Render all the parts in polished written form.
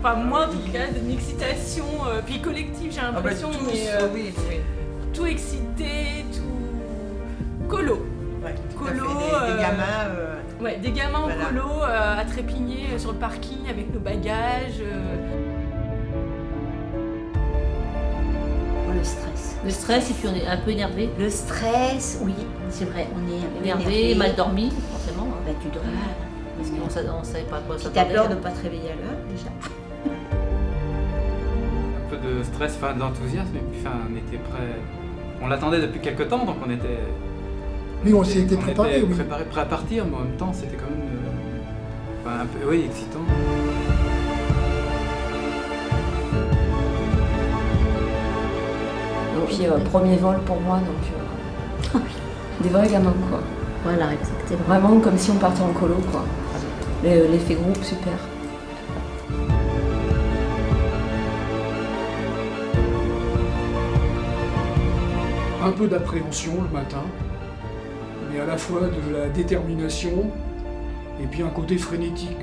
enfin moi en tout cas, d'une excitation, puis collective j'ai l'impression, oui. tout excité, tout colo. Ouais, Colo, des gamins. Ouais, des gamins voilà. en colo à trépigner sur le parking avec nos bagages. Le stress. Le stress et puis on est un peu énervé. Le stress, oui, c'est vrai, on est Énervé, mal dormi, forcément. Bah, tu dors mal. Parce qu'on ne savait pas à quoi Puis s'attendre. t'as peur de ne pas te réveiller à l'heure déjà. Un peu de stress, enfin d'enthousiasme, et puis on était prêt. On l'attendait depuis quelques temps, donc on était. Oui, on s'y était préparé, oui. Prêt à partir, mais en même temps c'était quand même un peu, oui, excitant. Et puis premier vol pour moi, donc des vrais gamins quoi. Voilà, exactement. Vraiment comme si on partait en colo quoi. L'effet groupe, super. Un peu d'appréhension le matin, mais à la fois de la détermination et puis un côté frénétique.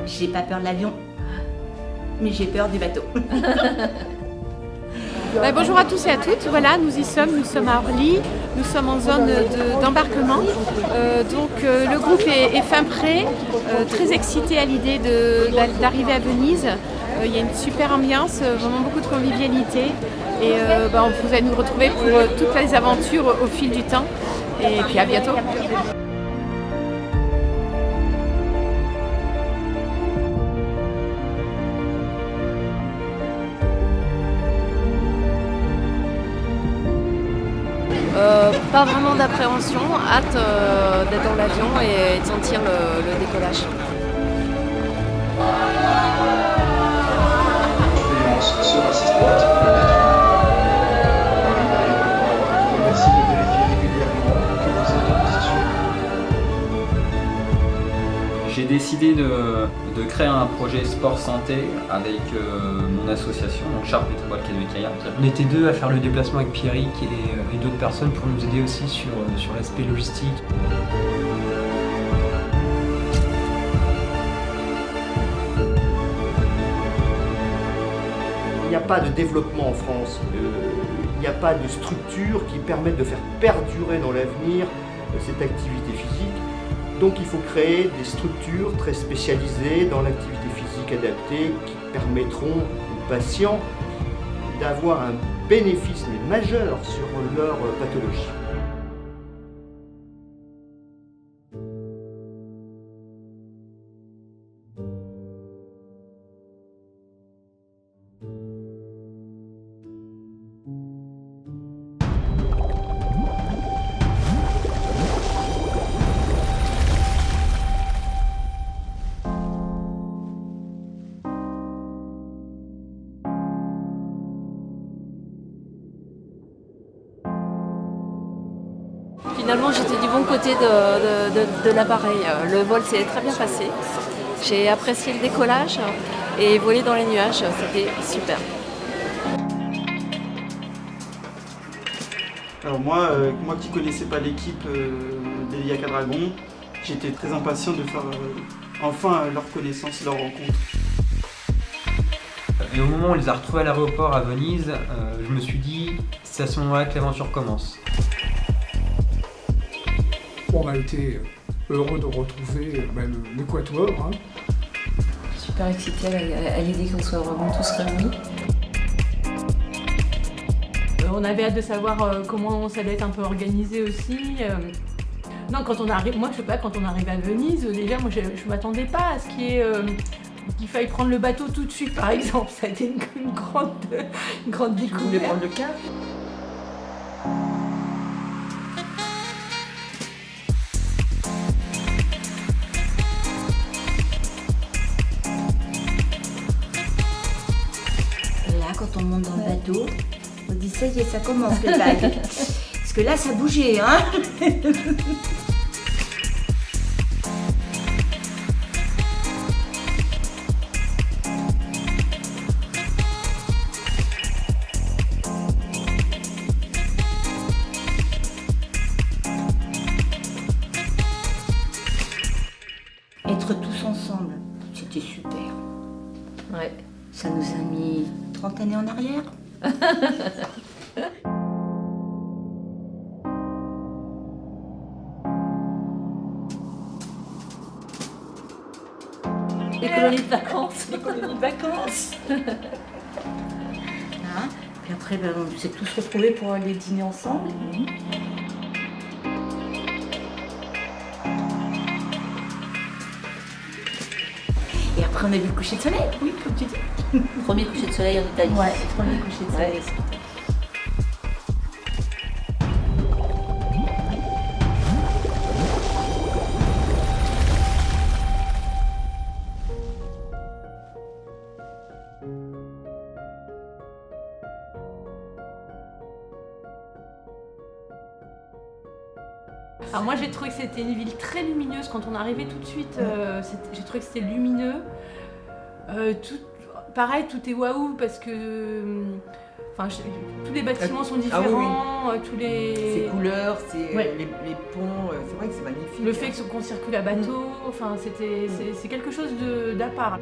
J'ai pas peur de l'avion, mais j'ai peur du bateau. Bonjour à tous et à toutes, voilà nous sommes à Orly, nous sommes en zone d'embarquement, le groupe est fin prêt, très excité à l'idée d'arriver à Venise. Il y a une super ambiance, vraiment beaucoup de convivialité et vous allez nous retrouver pour toutes les aventures au fil du temps et puis à bientôt. Pas vraiment d'appréhension, hâte d'être dans l'avion et de sentir le décollage. Surveillance sera systématique de merci de vérifier régulièrement que vous êtes en position. J'ai décidé de créer un projet sport santé avec mon association, donc Sharp Métropole Quai de Kayak. On était deux à faire le déplacement avec Pierrick et d'autres personnes pour nous aider aussi sur l'aspect logistique. Il n'y a pas de développement en France, il n'y a pas de structure qui permette de faire perdurer dans l'avenir cette activité physique. Donc il faut créer des structures très spécialisées dans l'activité physique adaptée qui permettront aux patients d'avoir un bénéfice majeur sur leur pathologie. Finalement, j'étais du bon côté de l'appareil. Le vol s'est très bien passé. J'ai apprécié le décollage et voler dans les nuages, c'était super. Alors moi qui connaissais pas l'équipe d'Eliaka Dragon, j'étais très impatient de faire enfin leur connaissance, leur rencontre. Et au moment où on les a retrouvés à l'aéroport à Venise, je me suis dit, c'est à ce moment-là que l'aventure commence. On a été heureux de retrouver l'Équateur. Hein. Super excitée à l'idée qu'on soit vraiment tous réunis. On avait hâte de savoir comment ça allait être un peu organisé aussi. Non, quand on arrive, moi je sais pas, quand on arrive à Venise, déjà moi je m'attendais pas à ce qu'il faille prendre le bateau tout de suite par exemple. Ça a été une grande découverte. Tu voulais prendre le cap ? Quand on monte dans le bateau, on dit ça y est, ça commence les vagues. Parce que là, ça bougeait, hein. Être tous ensemble, c'était super. Ouais. Ça nous a mis 30 années en arrière. Les colonies de vacances. Les colonies de vacances. Hein? Puis après, ben, on s'est tous retrouvés pour aller dîner ensemble. Et après, on a vu le coucher de soleil, oui, comme tu dis. Premier coucher de soleil en Italie. Ouais, premier coucher de soleil. Ouais. Alors moi j'ai trouvé que c'était une ville très lumineuse quand on arrivait tout de suite. J'ai trouvé que c'était lumineux. Pareil, tout est waouh parce que tous les bâtiments sont différents, tous les... Ces couleurs, Ouais. les ponts, c'est vrai que c'est magnifique. Le fait qu'on circule à bateau, c'est quelque chose d'à part.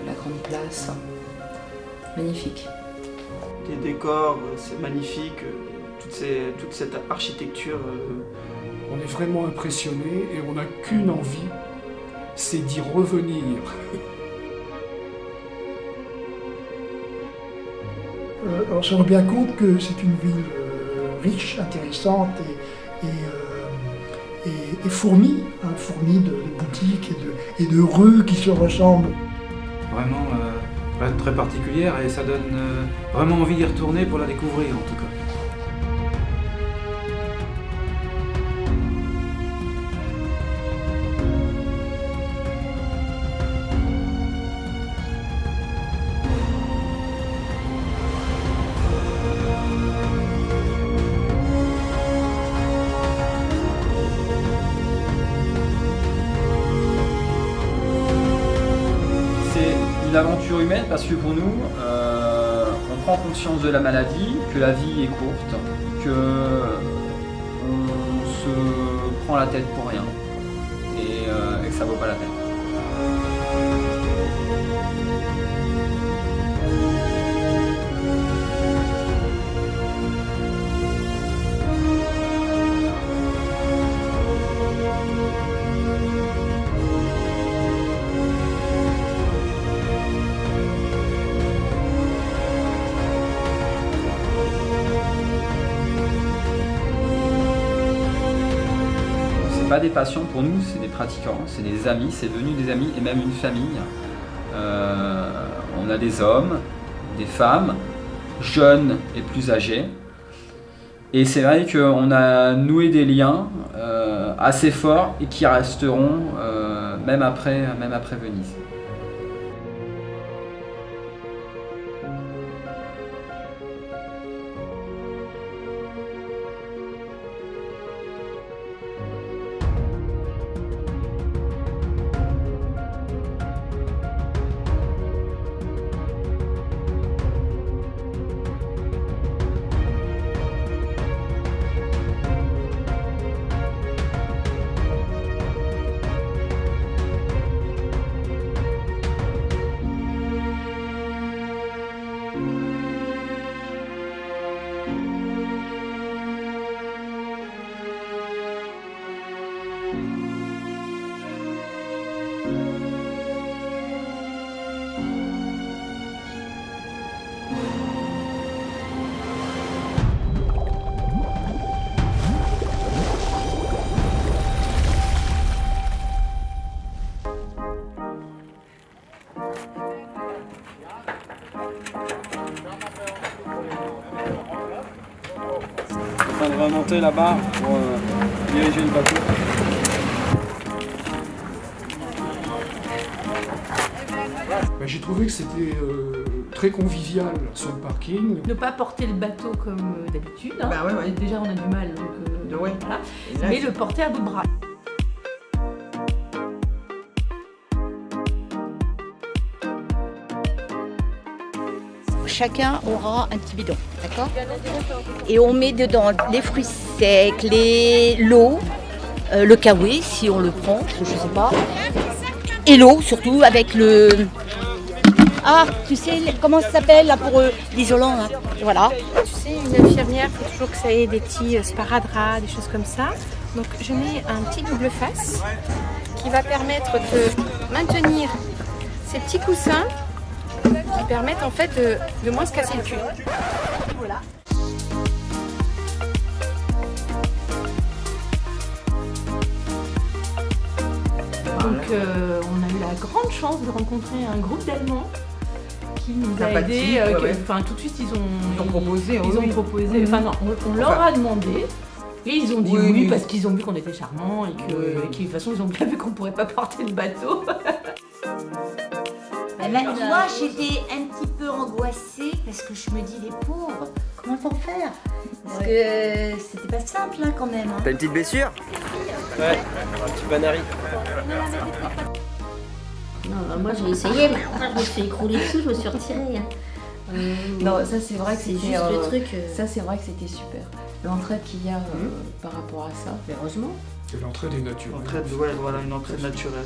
La grande place, magnifique. Les décors, c'est magnifique. Toute cette architecture. On est vraiment impressionné et on n'a qu'une envie, c'est d'y revenir. On se rend bien compte que c'est une ville riche, intéressante et fournie, fournie de boutiques et de rues qui se ressemblent. Vraiment très particulière et ça donne vraiment envie d'y retourner pour la découvrir en tout cas. Une aventure humaine parce que pour nous, on prend conscience de la maladie, que la vie est courte, que on se prend la tête pour rien et que ça vaut pas la peine. Pas des patients pour nous, c'est des pratiquants, c'est des amis, c'est devenu des amis et même une famille. On a des hommes, des femmes, jeunes et plus âgés. Et c'est vrai qu'on a noué des liens assez forts et qui resteront même après Venise. On va monter là-bas pour diriger le bateau. J'ai trouvé que c'était très convivial sur le parking. Ne pas porter le bateau comme d'habitude. Hein. Bah ouais. Déjà on a du mal, donc Ouais. voilà. Et là, Mais le porter à bout de bras. Chacun aura un petit bidon, d'accord? Et on met dedans les fruits secs, l'eau, le kawaii si on le prend, je sais pas. Et l'eau surtout avec Ah, tu sais, comment ça s'appelle là pour l'isolant là. Voilà. Tu sais, une infirmière, il faut toujours que ça ait des petits sparadraps, des choses comme ça. Donc je mets un petit double face qui va permettre de maintenir ces petits coussins qui permettent en fait de moins se casser le cul. Voilà. Donc on a eu la grande chance de rencontrer un groupe d'Allemands qui nous a Sympathique, aidés. ouais. Enfin tout de suite ils ont proposé. ils ont proposé. Enfin non, on leur a demandé. Et ils ont dit oui, parce qu'ils ont vu qu'on était charmants et que de toute façon ils ont bien vu qu'on pourrait pas porter le bateau. Moi j'étais un petit peu angoissée parce que je me dis les pauvres, comment ils vont faire? Parce que c'était pas simple là quand même. T'as une petite blessure? Ouais, un petit banari. Non, moi j'ai essayé, mais après je me suis écroulée dessus, je me suis retirée. Non, ça c'est vrai que C'est c'était juste le truc. ça c'est vrai que c'était super. L'entraide qu'il y a par rapport à ça. Mais heureusement. C'est l'entraide est naturelle. Voilà, une entraide naturelle.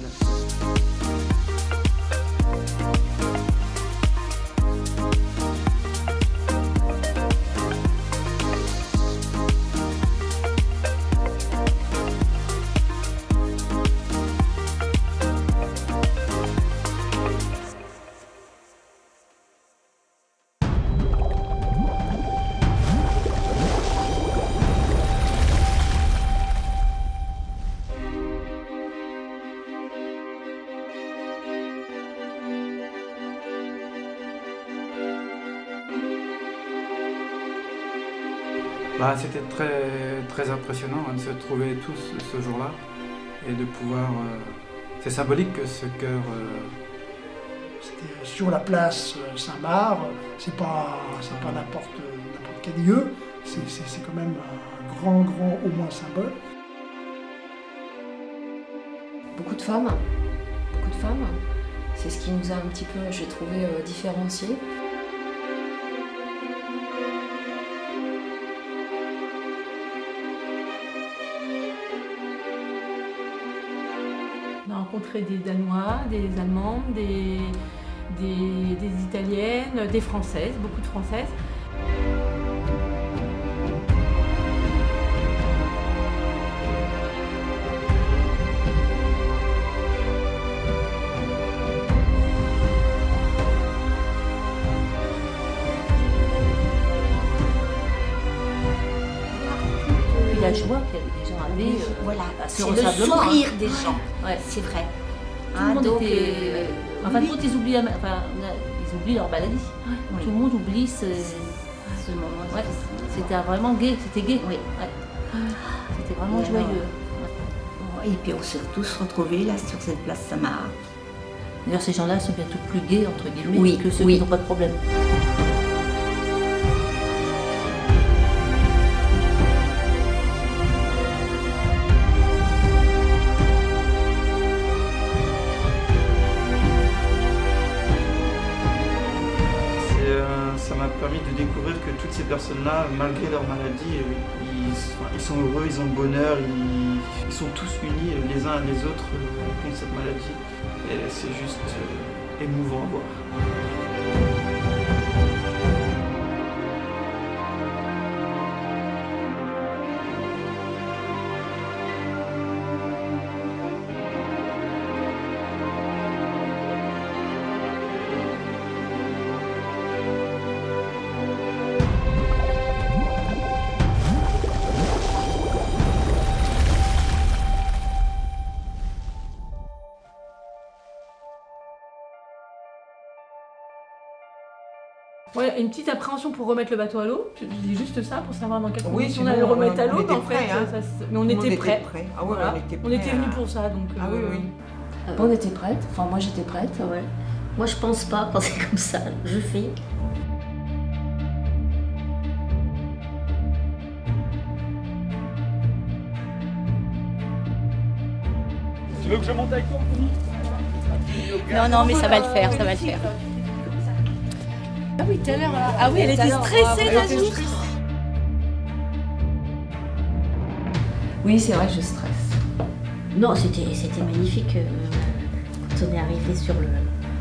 Bah, c'était très impressionnant de se trouver tous ce jour-là et de pouvoir... c'est symbolique que ce chœur... C'était sur la place Saint-Marc, c'est pas n'importe quel lieu, c'est quand même un grand au moins symbole. Beaucoup de femmes. C'est ce qui nous a un petit peu, j'ai trouvé, différenciés. On a rencontré des Danois, des Allemandes, des Italiennes, des Françaises, beaucoup de Françaises. Et la joie qu'il y avait des gens arrivés. Voilà, assez c'est le ressemblablement, sourire hein. des gens, Ouais. c'est vrai. Tout le monde donc, était. En fin de compte, ils oublient, ils oublient leur maladie. Oui. Tout le monde oublie ce moment. Ouais. C'était vraiment gai, c'était gai. Oui. Ouais. C'était vraiment Et alors, joyeux. Et puis on s'est tous retrouvés là sur cette place Saint-Marc. D'ailleurs, ces gens-là sont bien tout plus gais, entre guillemets, Oui, que ceux oui. qui n'ont pas de problème. Ça m'a permis de découvrir que toutes ces personnes-là, malgré leur maladie, ils sont heureux, ils ont le bonheur, ils sont tous unis les uns les autres contre cette maladie. Et c'est juste émouvant à voir. Ouais, une petite appréhension pour remettre le bateau à l'eau. Je dis juste ça pour savoir dans quelles Oui, conditions on sinon, allait le remettre à on l'eau. était Mais en fait, prêts, hein. mais on était prêts. Ah ouais, Voilà. on On était était prêts. venus pour ça, donc. Ah oui, oui. On était prêtes, enfin moi j'étais prête. Ouais. Moi, je pense pas quand c'est comme ça. Je fais. Tu veux que je monte avec toi? Non, mais ça va le faire, ça va le faire. Ah oui, tout à l'heure. Ah oui, elle était stressée d'un jour. Oui, c'est vrai que je stresse. Non, c'était magnifique quand on est arrivé sur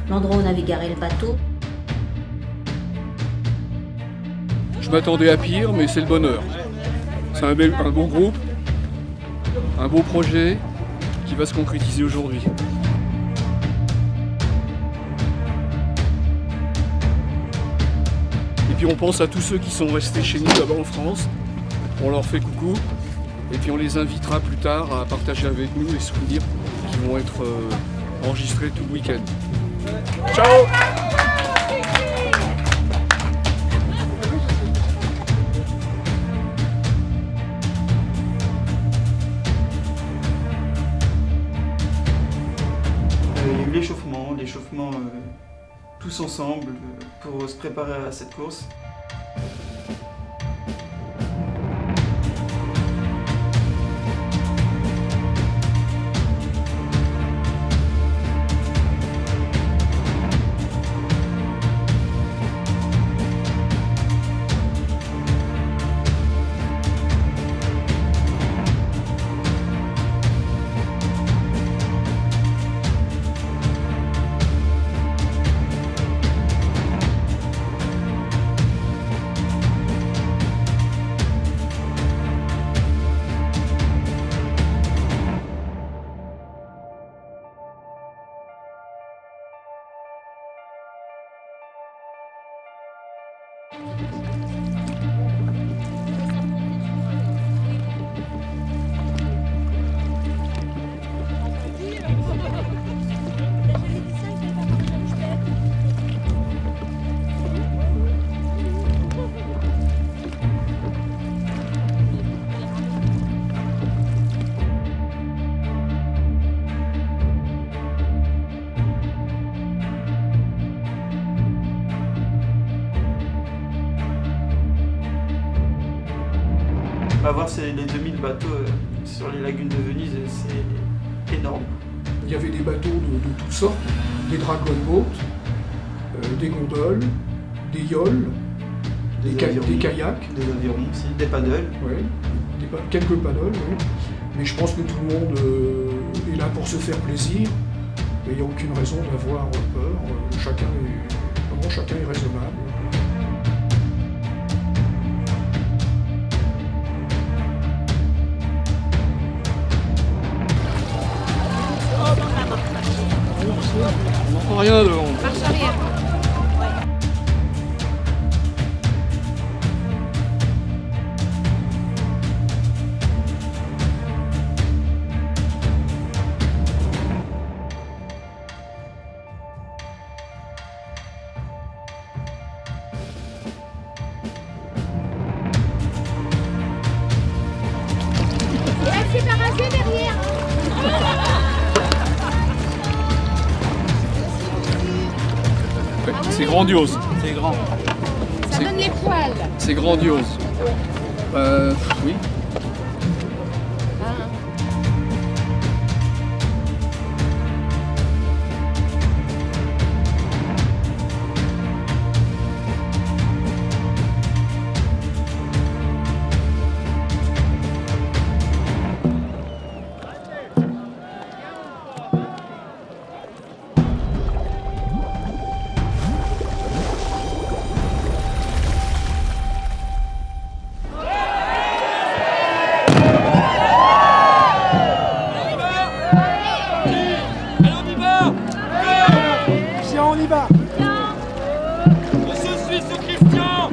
l'endroit où on avait garé le bateau. m'attendais à pire, mais c'est le bonheur. C'est un beau groupe, un beau projet qui va se concrétiser aujourd'hui. Et puis on pense à tous ceux qui sont restés chez nous là-bas en France. On leur fait coucou. Et puis on les invitera plus tard à partager avec nous les souvenirs qui vont être enregistrés tout le week-end. Ciao! Il y a eu l'échauffement tous ensemble pour se préparer à cette course. On va voir les 2000 bateaux sur les lagunes de Venise, c'est énorme. Il y avait des bateaux de toutes sortes, des dragon boats, des gondoles, des yoles, des kayaks. Des avirons aussi, des paddles. Ouais, quelques paddles, oui. Mais je pense que tout le monde est là pour se faire plaisir. Et il n'y a aucune raison d'avoir peur. Chacun est raisonnable. On n'entend rien devant. Marche arrière. Elle s'est barragée derrière. C'est grandiose. C'est grand. Ça donne les poils. C'est grandiose. Oui. On y va. Je suis ce Christian.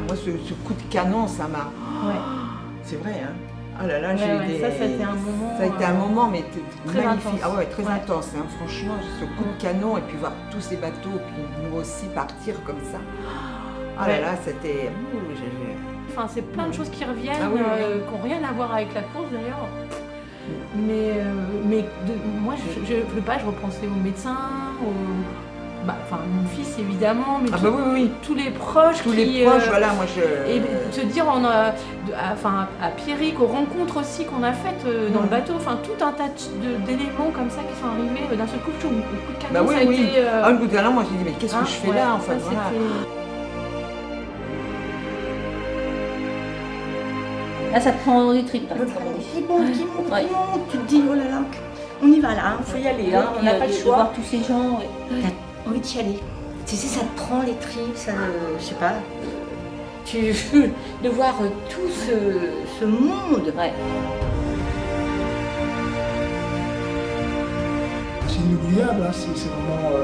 Moi, ce coup de canon, ça m'a... Ouais. C'est vrai, hein. Ah là là, j'ai Ouais, eu des... ça a été un moment... Ça a été un moment, mais très magnifique. intense. Ah ouais, très intense, hein. Franchement, ce coup de canon, et puis voir tous ces bateaux, puis nous aussi partir comme ça. Ah là là, c'était... Enfin, c'est plein de choses qui reviennent, Ah oui, oui. qui n'ont rien à voir avec la course d'ailleurs. Mais moi, je repensais aux médecins, enfin, mon fils évidemment, mais tous les proches. Voilà, moi je... Et se dire, à Pierrick, aux rencontres aussi qu'on a faites dans le bateau, enfin tout un tas d'éléments comme ça qui sont arrivés d'un seul coup, le coup de canon, ça a été... le coup de canon, moi j'ai dit, mais qu'est-ce que je fais là, en fait, voilà. Ah, ça te prend les tripes. Qui monte, tu te dis, oh là là, on y va là, il faut y aller, hein, on n'a pas le De choix. voir tous ces gens. T'as envie d'y aller. Tu sais, ça te prend les tripes, ça, je sais pas, de voir tout ce monde. Ouais. C'est inoubliable, hein, c'est vraiment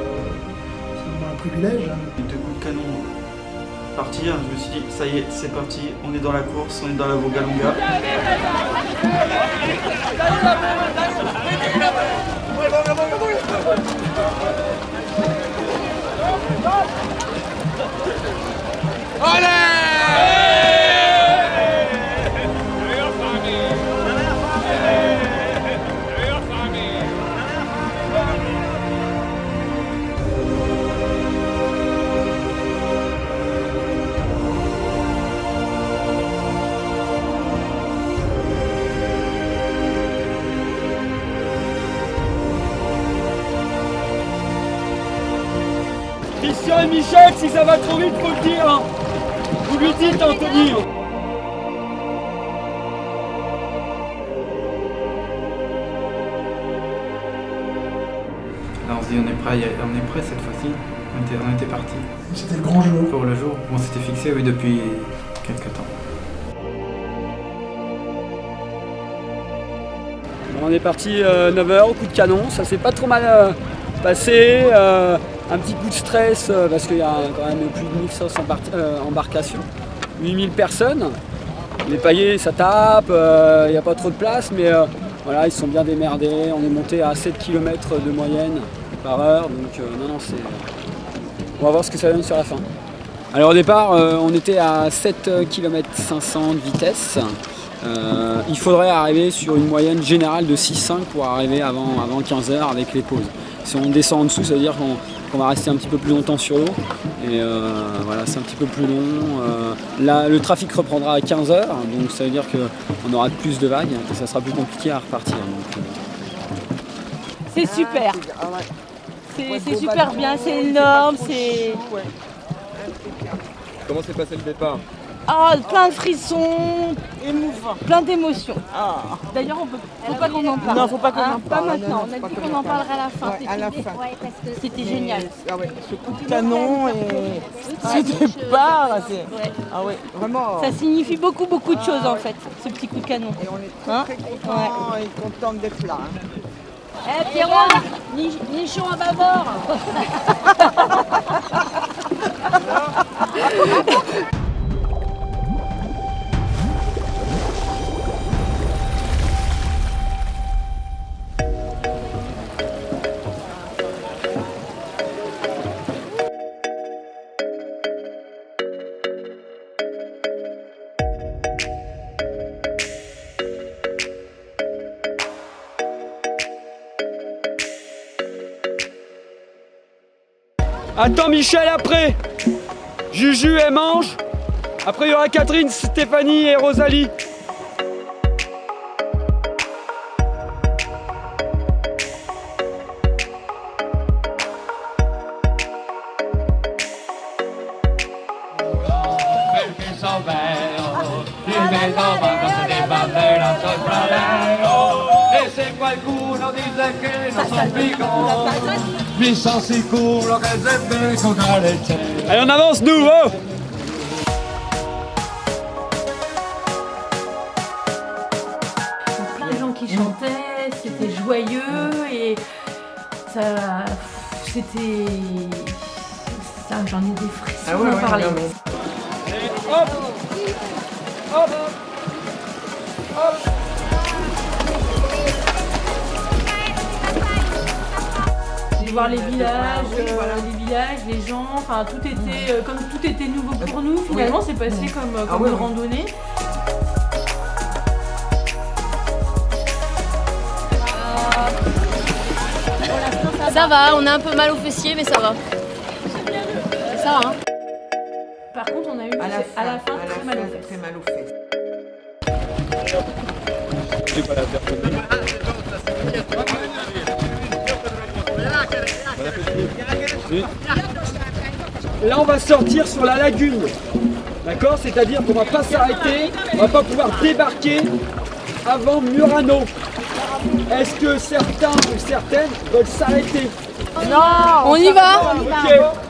un privilège. Hein. Les 2 coups de canon partir, je me suis dit, ça y est, c'est parti, on est dans la course, on est dans la Vogalonga. Christian et Michel, si ça va trop vite, faut le dire. Hein. Vous lui dites, Anthony. Là on se dit on est prêt cette fois-ci, on était parti. C'était le grand jour. Pour le jour, on s'était fixé oui, depuis quelques temps. On est parti 9h au coup de canon, ça s'est pas trop mal passé. Un petit coup de stress parce qu'il y a quand même plus de 1500 embarcations, 8000 personnes. Les paillets ça tape, il n'y a pas trop de place, mais voilà, ils sont bien démerdés. On est monté à 7 km de moyenne par heure, donc non, c'est. On va voir ce que ça donne sur la fin. Alors au départ, on était à 7 km 500 de vitesse. Il faudrait arriver sur une moyenne générale de 6,5 pour arriver avant 15 h avec les pauses. Si on descend en dessous, ça veut dire qu'on va rester un petit peu plus longtemps sur l'eau. Et voilà, c'est un petit peu plus long. Là, le trafic reprendra à 15 h, donc ça veut dire qu'on aura plus de vagues et ça sera plus compliqué à repartir. C'est super. C'est super bien, c'est énorme, c'est... Comment s'est passé le départ? Ah, plein de frissons, émouvant, plein d'émotions. D'ailleurs, faut pas qu'on en parle. Non, faut pas qu'on en parle. Pas maintenant, on a dit qu'on en parlerait à la fin. Ouais, à la fin. Ouais, parce que c'était génial. Ah ouais, ce coup de canon et ce départ, ah ouais, vraiment. Ça signifie beaucoup de choses en fait, ce petit coup de canon. Et on est très contents et contents d'être là. Eh Pierrot, nichon à bâbord. Attends Michel après. Juju elle mange. Après il y aura Catherine, Stéphanie et Rosalie. Allez on avance nous, oh. Plein de gens qui chantaient, c'était joyeux et ça... c'était... Ça, j'en ai des frissons d'en parler. Hop, hop, hop. De voir les villages, les gens, enfin tout était, comme tout était nouveau pour nous, finalement c'est passé comme une randonnée. Ça va, on a un peu mal aux fessiers, mais ça va. Ça va, hein. Par contre, on a eu à la fin très mal aux fesses. Très mal aux fesses. J'ai pas la personne. Là on va sortir sur la lagune. D'accord? C'est-à-dire qu'on va pas s'arrêter, va pas pouvoir débarquer avant Murano. Est-ce que certains ou certaines veulent s'arrêter? Non, on y va. Ok.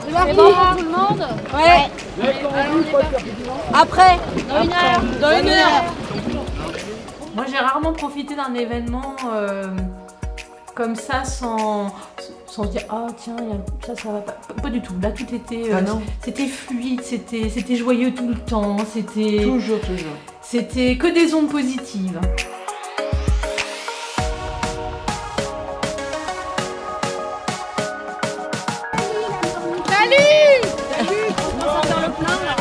C'est parti. Tout le monde. Ouais. Après. Dans 1 heure. Dans 1 heure. Moi, j'ai rarement profité d'un événement comme ça sans se dire ah tiens ça va pas du tout. Là tout était c'était fluide, c'était joyeux tout le temps, c'était toujours c'était que des ondes positives. Salut. On va faire le plein là.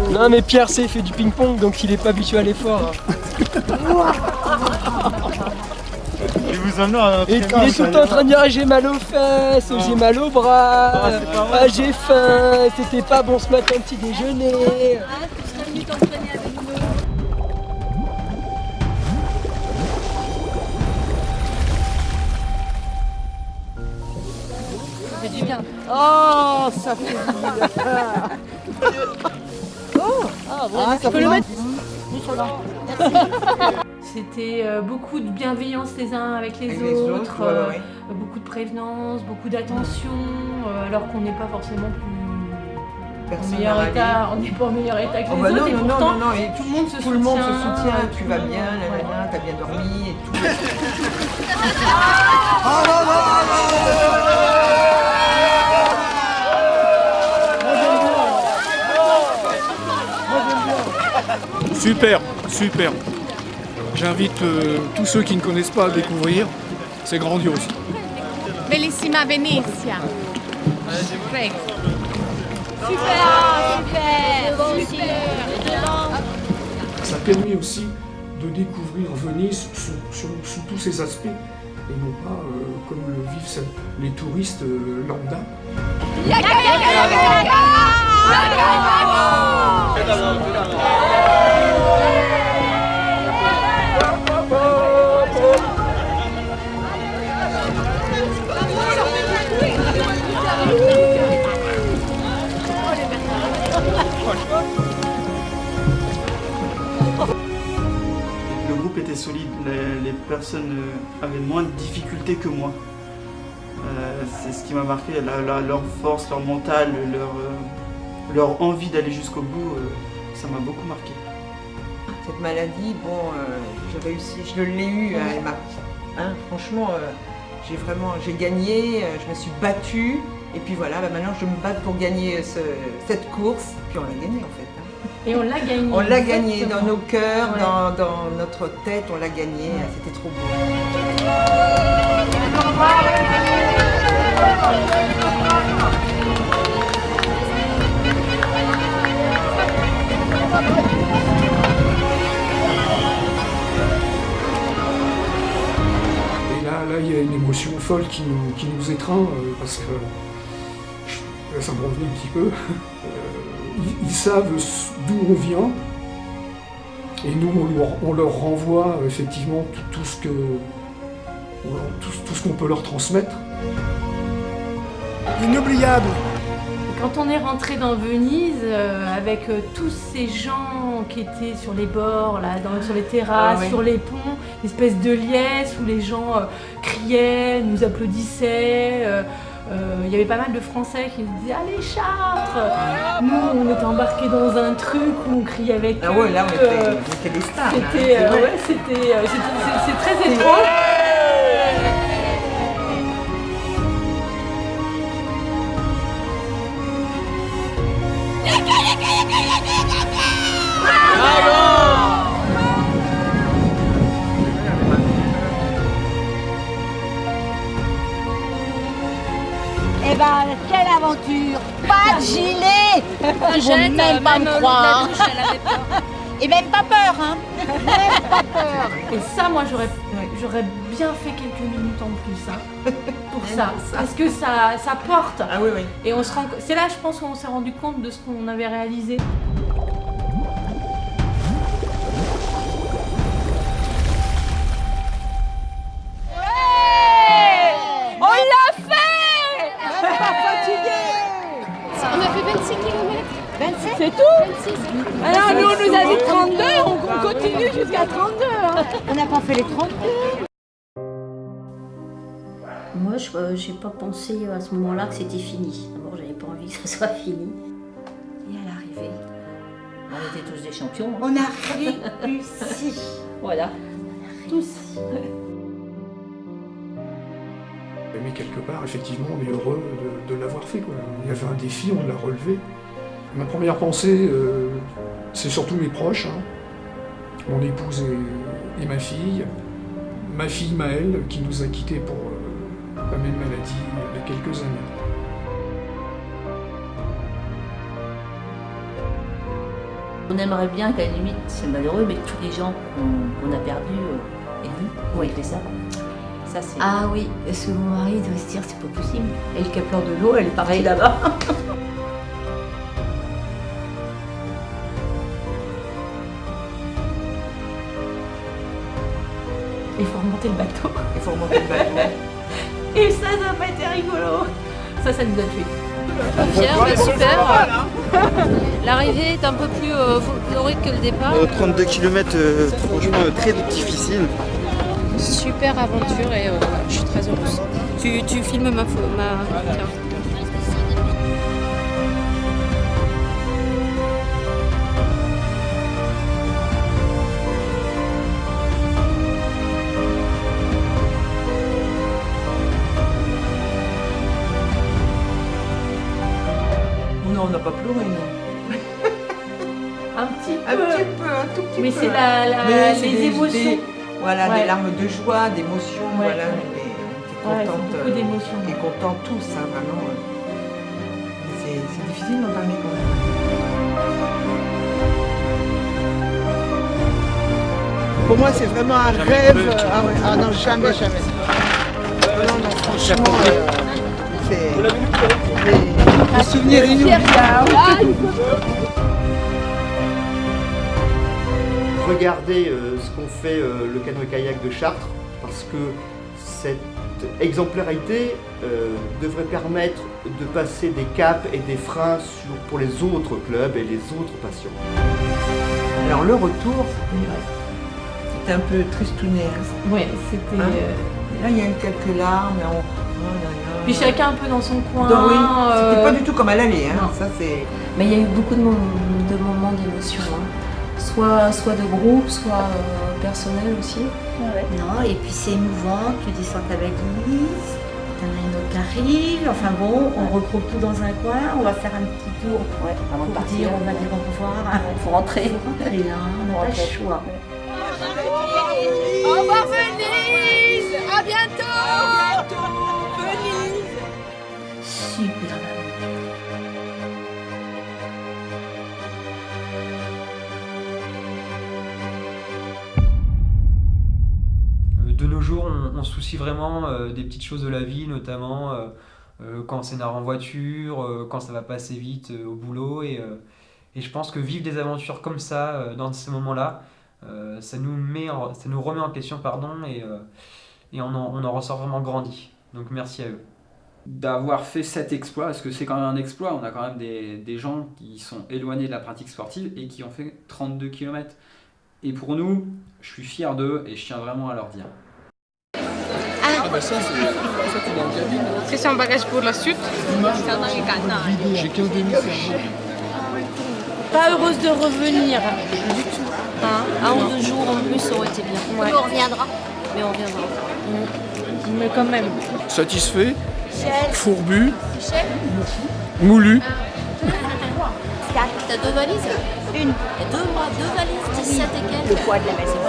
Non mais Pierre C fait du ping-pong donc il est pas habitué à l'effort. Il vous emmène à Et il est tout le temps en train de dire j'ai mal aux fesses, j'ai mal aux bras, j'ai faim, c'était pas bon ce matin petit déjeuner. Ça fait du bien. Oh, ça fait du bien. Tu peux le mettre. C'était beaucoup de bienveillance les uns avec les autres, beaucoup de prévenance, beaucoup d'attention, alors qu'on n'est pas forcément plus en meilleur état, on n'est pas en meilleur état que les autres, et pourtant tout le monde se soutient, tu vas bien, t'as bien dormi et tout. Super, super. J'invite tous ceux qui ne connaissent pas à découvrir. C'est grandiose. Bellissima Venezia. Prego. Ça permet aussi de découvrir Venise sous tous ses aspects et non pas comme le vivent les touristes lambda. Le groupe était solide, les personnes avaient moins de difficultés que moi. C'est ce qui m'a marqué, leur force, leur mental, leur envie d'aller jusqu'au bout, ça m'a beaucoup marqué. Cette maladie, bon, j'ai réussi, je l'ai eue, elle m'a... franchement, j'ai gagné, je me suis battue, et puis voilà, maintenant je me bats pour gagner cette course, puis on l'a gagnée en fait. Et on l'a gagnée. On l'a gagnée dans nos cœurs, dans notre tête, on l'a gagnée, c'était trop beau. Et là, il y a une émotion folle qui nous étreint parce que ça me revient un petit peu. Ils savent d'où on vient et nous on leur renvoie effectivement tout ce qu'on peut leur transmettre. Inoubliable. Quand on est rentré dans Venise avec tous ces gens qui étaient sur les bords, là, sur les terrasses, sur les ponts, une espèce de liesse où les gens criaient, nous applaudissaient. Il y avait pas mal de Français qui nous disaient « Allez Chartres !» Nous, on était embarqués dans un truc où on criait avec eux. Ah ouais, là, on était des stars. C'est très étrange. Eh ben, quelle aventure! Pas de gilet! Ils vont même pas me croire! Et même pas peur, hein! Même pas peur! Et ça, moi, j'aurais bien fait quelques minutes en plus, hein, pour ça. Parce que ça porte. Ah oui, oui. Et c'est là, je pense, qu'on s'est rendu compte de ce qu'on avait réalisé. pas fait les 30. Moi, j'ai pas pensé à ce moment-là que c'était fini. D'abord, j'avais pas envie que ça soit fini. Et à l'arrivée, on était tous des champions. On a réussi. Voilà. Tous. Mais quelque part, effectivement, on est heureux de l'avoir fait, quoi. Il y avait un défi, on l'a relevé. Ma première pensée, c'est surtout mes proches, hein. Mon épouse et ma fille Maëlle, qui nous a quittés pour la même maladie il y a quelques années. On aimerait bien qu'à la limite, c'est malheureux, mais que tous les gens qu'on a perdus aient vu, ont fait ça. Ça, c'est... Ah oui, parce que mon mari doit se dire c'est pas possible. Elle qui a peur de l'eau, elle est pareille là-bas. Il faut remonter le bateau. Il faut remonter le bateau. Et ça n'a pas été rigolo. Ça nous a tués. Fier, super. L'arrivée est un peu plus folklorique que le départ. 32 km, franchement très difficile. Super aventure et je suis très heureuse. Tu filmes ma... Tiens. Non, on n'a pas pleuré, non. Un petit peu. Un tout petit peu. Mais c'est les émotions. Voilà, Ouais. des larmes de joie, d'émotion, Ouais. voilà. On était Ouais, contentes, c'est beaucoup d'émotions. on est contents tous, hein, vraiment. C'est difficile d'en parler quand même. Pour moi, c'est vraiment un rêve. Ah, ouais. Ah non, jamais. Non, franchement, c'est des souvenirs inoubliables. Regardez ce qu'ont fait le canoë-kayak de Chartres, parce que cette exemplarité devrait permettre de passer des caps et des freins pour les autres clubs et les autres passions. Alors le retour, c'était un peu tristounet. Ouais, c'était... Hein là, il y a eu quelques larmes. Puis chacun un peu dans son coin. Non, oui, c'était pas du tout comme à l'aller. Hein. Ça, c'est... Mais il y a eu beaucoup de moments d'émotion. Hein. Soit de groupe, soit personnel aussi. Ouais. Non, et puis c'est émouvant, tu descends ta valise, t'en as une autre qui arrive, enfin bon, on regroupe tout dans un coin, on va faire un petit tour Avant de pour partir, dire, on va dire au revoir. il faut rentrer. Et là, on n'a pas le choix. Au revoir Venise. À bientôt. Venise. Super. De nos jours, on se soucie vraiment des petites choses de la vie, notamment quand on s'énerve en voiture, quand ça va pas assez vite au boulot. Et je pense que vivre des aventures comme ça, dans ces moments-là, ça nous remet en question, et on en ressort vraiment grandi. Donc merci à eux. D'avoir fait cet exploit, parce que c'est quand même un exploit, on a quand même des gens qui sont éloignés de la pratique sportive et qui ont fait 32 km. Et pour nous, je suis fier d'eux et je tiens vraiment à leur dire. Ah bah ça c'est dans le cabine. C'est un bagage pour la suite. J'ai qu'un demi-cerveau. Pas heureuse de revenir du tout. Un ou deux jours en plus, ça aurait été bien. Ouais. Mais on reviendra. Mais quand même. Satisfait, fourbu, moulu. T'as deux valises? Une. Et deux valises, 17 et quelques. Le poids de la maison.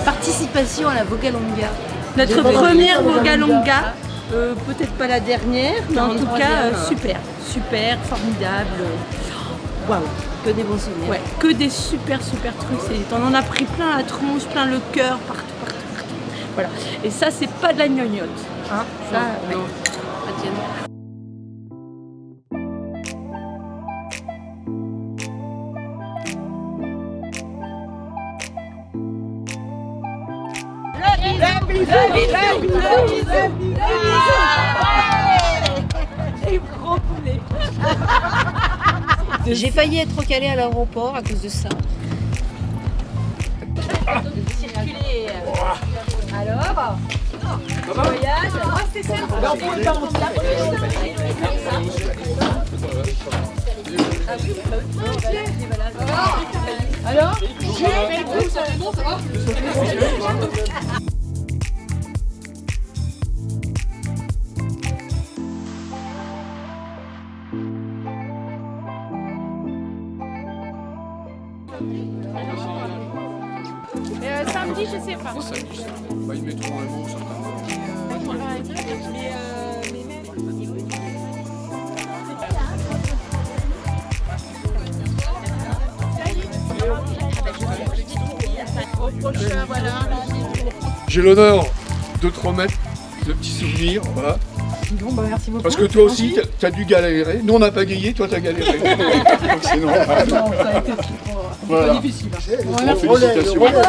Participation à la Vogalonga. Notre première Vogalonga, peut-être pas la dernière, mais en tout cas super, formidable. Waouh! Que des bons souvenirs. Ouais, que des super trucs. On en a pris plein la tronche, plein le cœur, partout. Voilà. Et ça, c'est pas de la gnognotte. Hein, ça, non. J'ai failli être recalée à l'aéroport à cause de ça. Circuler. Alors, voyage. C'est alors, ça va? Samedi, je sais pas. Ils mettront un mot certainement. J'ai l'honneur de te remettre de petits souvenirs, voilà. Bon, bah, merci beaucoup. Parce que toi aussi, t'as dû galérer. Nous, on n'a pas gagné, toi, t'as galéré. Donc c'est normal. Non, ça a été pas difficile. Félicitations. Voilà.